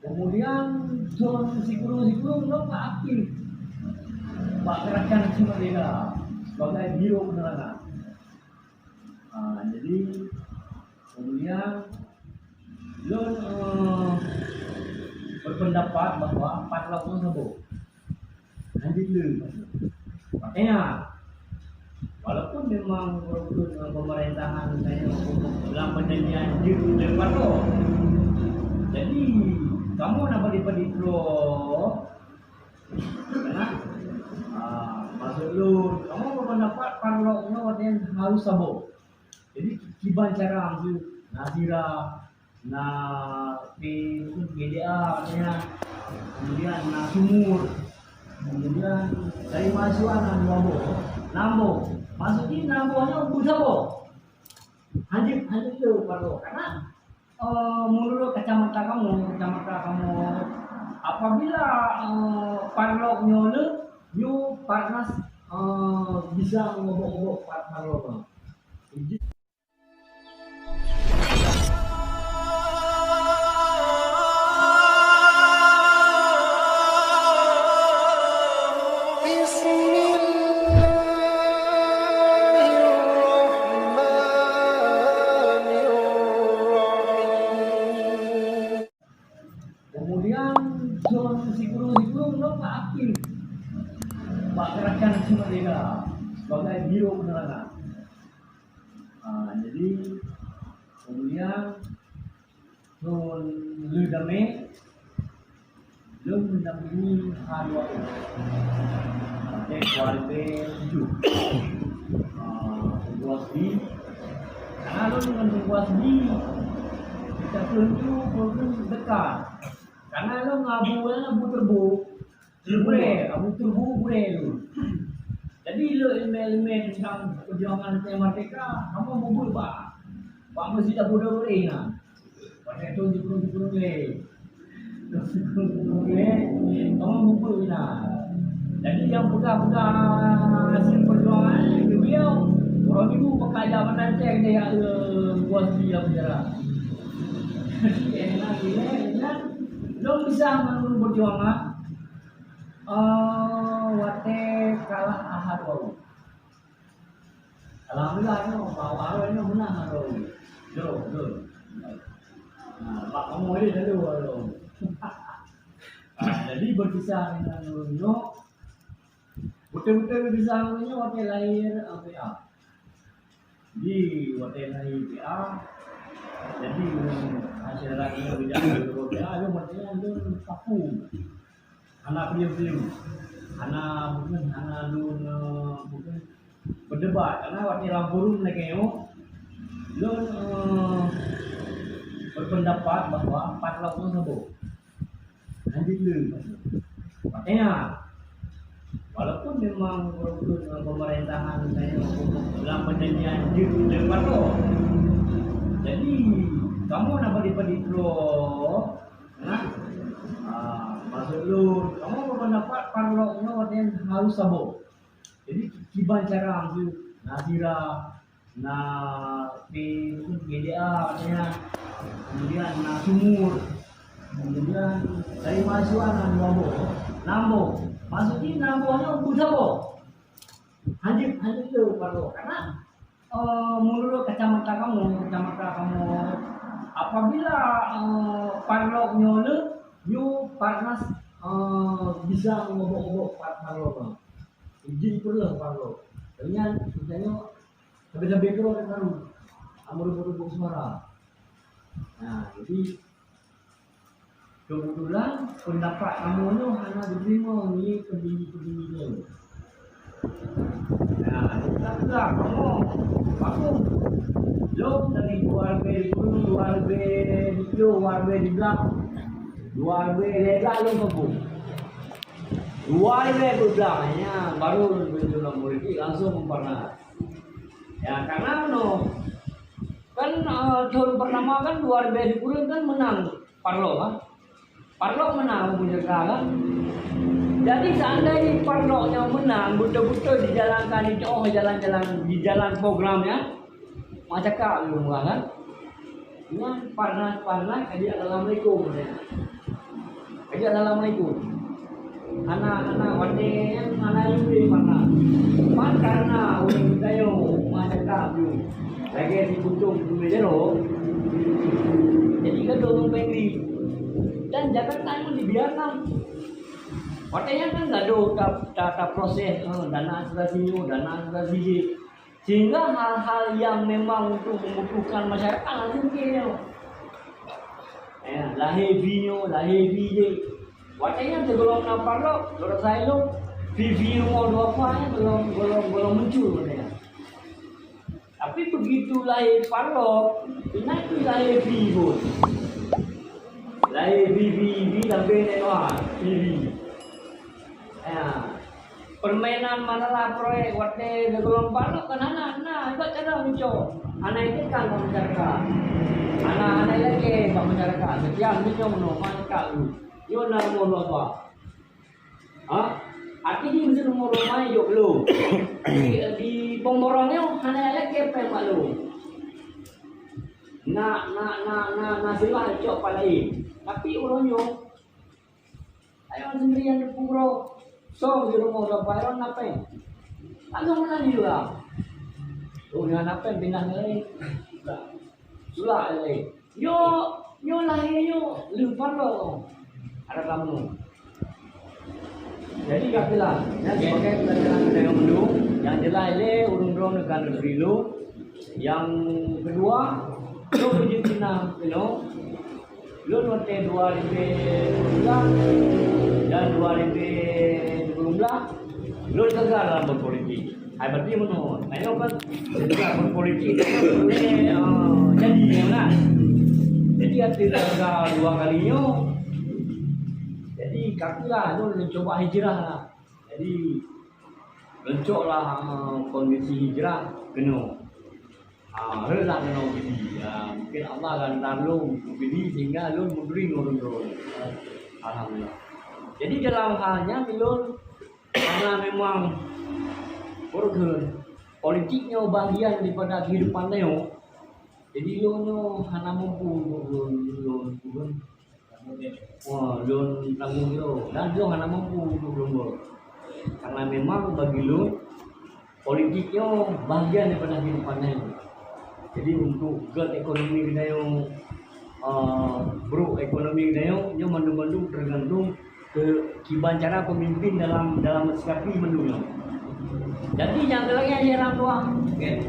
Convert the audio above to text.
Kemudian zon sikulu lo nggak aktif, Pak Kerajaan Merdeka sebagai biro penerangan. Jadi kemudian lo berpendapat bahwa parlok itu sabo lanjut dulu. Makanya walaupun memang pemerintahan saya dalam penelitian di parlok, jadi kamu nak balik pro karena maksud lu kamu berpendapat parloknya artinya harus sabo. Jadi kiban cara ambil nasira na PDA artinya kemudian na sumur kemudian dari mahasiswa nambo maksudnya nambonya untuk sabo hanjip itu parlok karena menurut kacamata kamu apabila parloknya you panas bisa ngobok-ngobok parlok. Kemudian zon sikulu lo nggak aktif, Pak Kerajaan Merdeka sebagai biro penerangan. Jadi kemudian zon Ludame lo mendampingi H2O pakai keluarga 7 Wasdi karena lo dengan Wasdi kita tunjuk dekat. Karena lo ngabunya abu turbo lu. Jadi lo elemen tentang perjuangan merdeka, kamu bubur pak mesti tak bodoh nah. Pakai tunjuk kamu bubur nah. Jadi yang pegang hasil perjuangan beliau orang ibu pakai zaman nanti dia buat dia penjara. Enak gila. Lo bisa menurut perjuangan wate kalah Ahadwawi. Alhamdulillah no Ahadwawi no menang Ahadwawi. Pak kamu ini dulu. Jadi berkisah dengan Nuno betul-betul berkisah dengan wate lahir PA. Di wate lahir PA. Jadi hasil lagi yang bicara PA itu maksudnya itu paku. Anak beliau, anak bukan berdebat karena waktu Lampurun lagi lo berpendapat bahwa parlok itu sabo lanjut dulu. Makanya walaupun memang pemerintahan saya dalam penelitian di parlok, jadi kamu nak balik pro maksud lu kamu berpendapat parloknya artinya harus sabo. Jadi kiban cara ambil nasira na PDA artinya kemudian na sumur kemudian dari mahasiswa nambo maksudnya nambonya untuk sabo hanjip itu parlok karena menurut kacamata kamu apabila parloknya you panas bisa ngobok-ngobok parlok. Izin perlu parlok. Dengan misalnya lebih kalau kan baru amur suara. Nah, jadi kebetulan pendapat kamu itu hanya diterima oleh pendiri-pendirinya. Nah, kita kamu lo dari keluarga di belakang. Luar legal yang kebun. Luar belakangnya baru berjumlah murid langsung pernah. Ya karena kan tahun pertama kan luar di Purun kan menang Parlok kan. Parlok menang punya kan. Jadi seandainya Parloknya menang betul-betul dijalankan itu di jalan programnya macam belum kan. Dengan parnas jadi Assalamualaikum ya. tidak assalamualaikum. Anak-anak wate yang anak itu mana? Man karena orang tayo macam tu. Lagi di kutung tu jero. Jadi kan dorong pengri dan Jakarta itu dibiarkan. Makanya kan nggak ada proses dana administrasi, sehingga hal-hal yang memang untuk membutuhkan masyarakat langsung kira. Lahir je. Makanya sebelum nampak lo, kalau saya lo, video mau dua apa belum muncul katanya. Tapi begitu lahir parlo, ini tu lahir video. Lahir bibi sampai nengok TV. Permainan manalah proyek wate sebelum parlo kan anak itu cara muncul. Anak itu kan masyarakat. Anak lagi masyarakat. Setiap muncul menolong kalu. Yo nak mono apa? Aki di mesti nomor rumah yo belum. Di pemborongnya anak lagi apa malu? Nak silah cok palai. Tapi orangnya, ayo sendirian di puro, so di rumah udah bayar napen, langsung mana juga, tuh dengan napen pindah lagi, sulah lagi, yo lahir yo lupa lo, ada kamu, jadi katalah, yang sebagai pelajaran dengan menu, yang jelas le urung-urung dengan negeri lo, yang kedua, lo pergi Cina, Lu nanti 2012 dan 2012 lu tegar dalam berpolitik. Berarti menurut saya kan tegar berpolitik boleh jadi mana? Jadi tidak tegar dua kalinya. Jadi kakilah lu mencoba hijrah lah. Jadi lencoklah kondisi hijrah kena. Relah kena begini, mungkin Allah akan tolong begini sehingga lu mudring urun-urun. Alhamdulillah. Jadi dalam halnya lu karena memang politiknya bagian daripada kehidupan Neo. Jadi lu hanya mampu lu tanggung jawab dan lu hanya mampu untuk karena memang bagi lu politiknya bagian daripada kehidupan Neo. Jadi untuk gerd ekonomi kita yang buruk ekonomi kita yang mandu-mandu tergantung ke kiban cara pemimpin dalam mensikapi mendunya. Jadi jangan lagi aja orang tua. Okay.